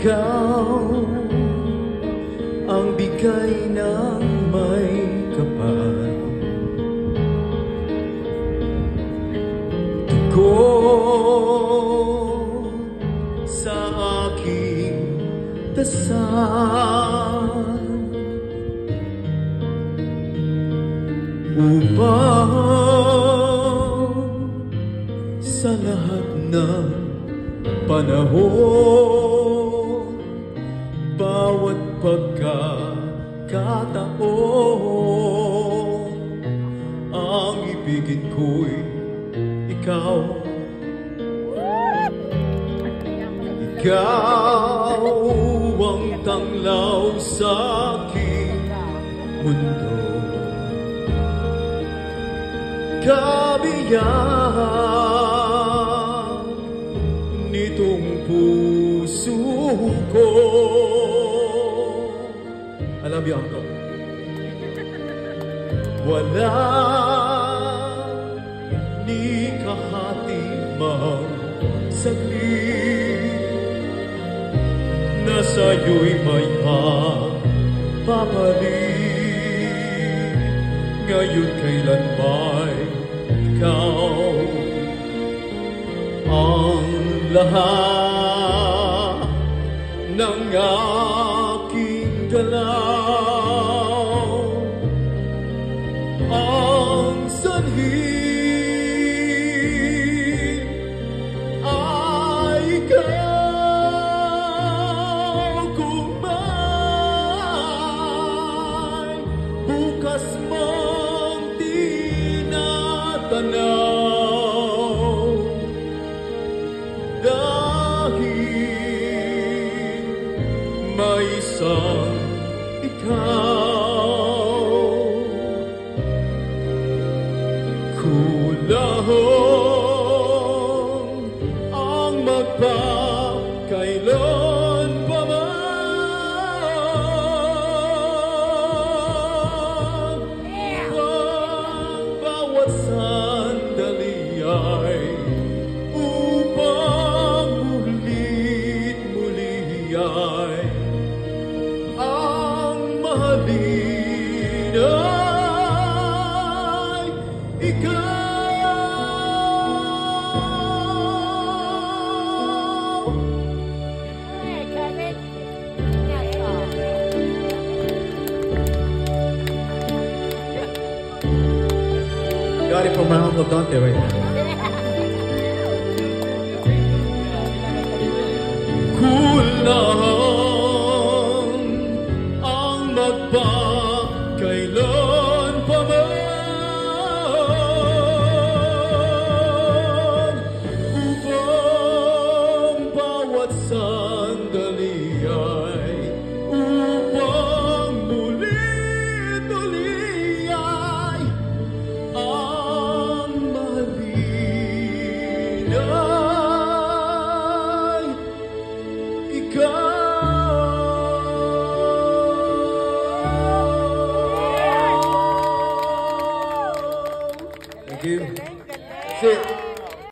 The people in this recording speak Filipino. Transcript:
ikaw ang bigay ng may kapal. Tugon sa aking dasal upang sa lahat ng panahon, bawat pagkakataon, ang ibigin ko'y ikaw. Ikaw ang tanglaw sa aking mundo, kabiyak nitong puso ko. I love you, Uncle. Wala ni kahati mang saglit na sa'yo'y may papalit. Ngayon kailan may ikaw ang lahat ng aking galaw, ang sanhi ay ikaw. Kung may bukas mang tinatanaw, dahil may isang ikaw, kulang ang magpakailan pa man. Ang bawat sandali ay upang mulit-muli ay ang mahalin ay ikaw. Got it from my Uncle Dante right now. Kulang ang magpakailan pa man, upang bawat sandali ay upang mulit-uli ay ang mahalin ay ikaw.